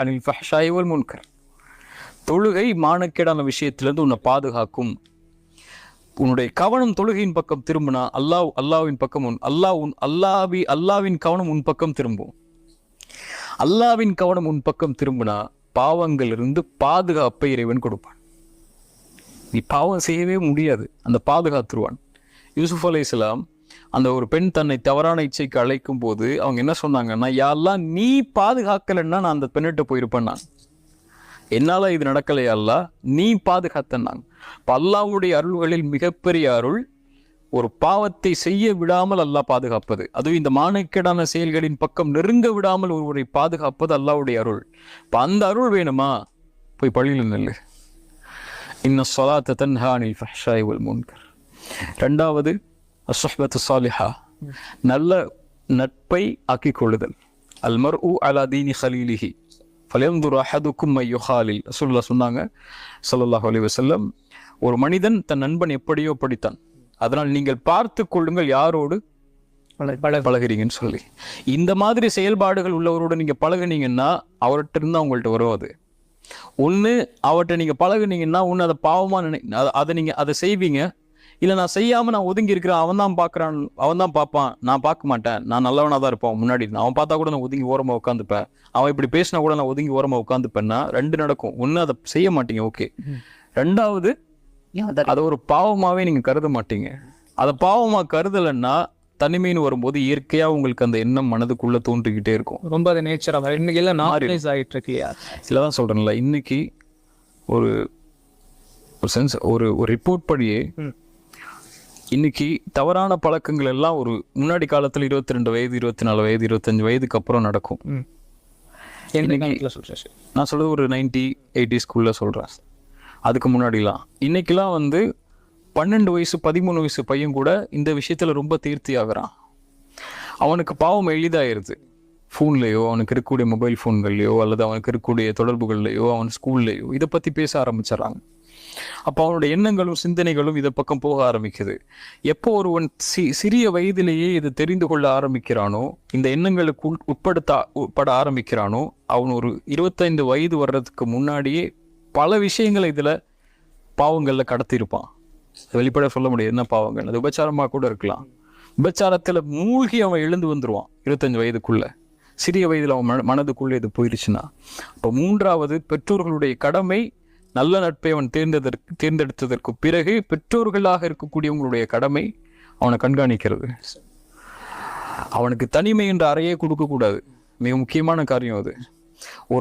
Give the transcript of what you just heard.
அனில் ஃபஹ்ஷாய் வல் முன்கர். தொழுகை மானக்கேடான விஷயத்திலிருந்து உன்னை பாதுகாக்கும். உன்னுடைய கவனம் தொழுகையின் பக்கம் திரும்பினா அல்லாவின் பக்கம் அல்லாவின் கவனம் உன் பக்கம் திரும்பும். அல்லாவின் கவனம் உன் பக்கம் திரும்பினா பாவங்களிலிருந்து பாதுகாப்பை இறைவன் கொடுப்பான். நீ பாவம் செய்யவே முடியாது, அந்த பாதுகாத்துருவான். யூசுப் அலைஹிஸ்ஸலாம் அந்த ஒரு பெண் தன்னை தவறான இச்சைக்கு அழைக்கும் போது அவங்க என்ன சொன்னாங்கன்னா, யா அல்லாஹ் நீ பாதுகாக்கலைன்னா நான் அந்த பெண்ணிட்ட போயிருப்பேன், நான் என்னால இது நடக்கலையா அல்லாஹ், நீ பாதுகாத்தன்னாங்க. இப்போ அல்லாஹ்வுடைய அருள்களில் மிகப்பெரிய அருள் ஒரு பாவத்தை செய்ய விடாமல் அல்லாஹ் பாதுகாப்பது. அதுவும் இந்த மானக்கேடான செயல்களின் பக்கம் நெருங்க விடாமல் ஒருவரை பாதுகாப்பது அல்லாஹ்வுடைய அருள். இப்போ அந்த அருள் வேணுமா, போய் பள்ளியில் நெல்லு. இன்ன ஸலாத்த தன்ஹா அனில் ஃபஹ்ஷாய் வல் முன்கர். ரெண்டாவது அஸ்ஸஹ்பத்து ஸாலிஹா, நல்ல நட்பை ஆக்கிக் கொள்ளுதல். அல் மர்உ அலா தீனி ஹலீலிஹி ஃபல்யன்துர் அஹதுக்கும் மை யுஹாலில். ரசூலுல்லாஹ் சொன்னாங்க ஸல்லல்லாஹு அலைஹி வஸல்லம், ஒரு மனிதன் தன் நண்பன் எப்படியோ படித்தான், அதனால் நீங்கள் பார்த்து கொள்ளுங்கள் யாரோடு பழகிறீங்கன்னு சொல்லி. இந்த மாதிரி செயல்பாடுகள் உள்ளவரோடு நீங்க பழகுனீங்கன்னா அவர்கிட்ட இருந்து அவங்கள்ட்ட வரும். அது ஒன்று அவர்கிட்ட நீங்க பழகுனீங்கன்னா ஒன்று அதை பாவமா அதை நீங்க அதை செய்வீங்க. இல்லை நான் செய்யாமல் நான் ஒதுங்கி இருக்கிறேன், அவன் தான் பார்க்குறான், அவன் தான் பார்ப்பான், நான் பார்க்க மாட்டேன், நான் நல்லவனாக தான் இருப்பான் முன்னாடி, அவன் பார்த்தா கூட நான் ஒதுங்கி ஓரமாக உட்காந்துப்பேன், அவன் இப்படி பேசினா கூட நான் ஒதுங்கி ஓரமாக உட்காந்துப்பேன்னா ரெண்டு நடக்கும். ஒன்று அதை செய்ய மாட்டீங்க, ஓகே. ரெண்டாவது அதை ஒரு பாவமாகவே நீங்கள் கருத மாட்டீங்க. அதை பாவமாக கருதலைன்னா தனிமைன்னு வரும்போது இயற்கையாக உங்களுக்கு அந்த எண்ணம் மனதுக்குள்ளே தோன்றிக்கிட்டே இருக்கும். ரொம்ப அது நேச்சராக இன்னைக்கு எல்லாம் நார்மலைஸ் ஆகிட்டு இருக்கு. இல்லை தான் சொல்கிறேன்ல, இன்னைக்கு ஒரு சென்ஸ் ஒரு ரிப்போர்ட் படியே இன்னைக்கு தவறான பழக்கங்கள் எல்லாம் ஒரு முன்னாடி காலத்தில் 22 வயது 24 வயது 25 வயதுக்கு அப்புறம் நடக்கும். நான் சொல்றது ஒரு 90-80s சொல்றேன். அதுக்கு முன்னாடிலாம் இன்னைக்கெல்லாம் 12 வயசு 13 வயசு பையன் கூட இந்த விஷயத்துல ரொம்ப தீர்த்தி ஆகுறான். அவனுக்கு பாவம் எளிதாயிருது. ஃபோன்லேயோ அவனுக்கு இருக்கக்கூடிய மொபைல் ஃபோன்கள்லையோ அல்லது அவனுக்கு இருக்கக்கூடிய தொடர்புகள்லையோ அவன் ஸ்கூல்லையோ இதை பற்றி பேச ஆரம்பிச்சிடறாங்க. அப்போ அவனுடைய எண்ணங்களும் சிந்தனைகளும் இதை பக்கம் போக ஆரம்பிக்குது. எப்போ ஒருவன் சிறிய வயதிலேயே இது தெரிந்து கொள்ள ஆரம்பிக்கிறானோ, இந்த எண்ணங்களுக்கு உட்பட ஆரம்பிக்கிறானோ, அவன் ஒரு 25 வயது வர்றதுக்கு முன்னாடியே பல விஷயங்களை இதில் பாவங்களில் கடத்தியிருப்பான். வெளிப்பட சொல்ல முடியாது என்ன பாவங்கள், அது விபச்சாரமாக கூட இருக்கலாம். விபச்சாரத்தில் மூழ்கி அவன் எழுந்து வந்துடுவான் 25 வயதுக்குள்ள. சிறிய வயதில் அவன் மனதுக்குள்ளே இது போயிடுச்சுன்னா. இப்போ மூன்றாவது, பெற்றோர்களுடைய கடமை நல்ல நட்பை அவன் தேர்ந்தெடுத்ததற்கு பிறகு பெற்றோர்களாக இருக்கக்கூடியவங்களுடைய கடமை அவனை கண்காணிக்கிறது. அவனுக்கு தனிமை என்ற அறையே கொடுக்கக்கூடாது. மிக முக்கியமான காரியம் அது. ஒரு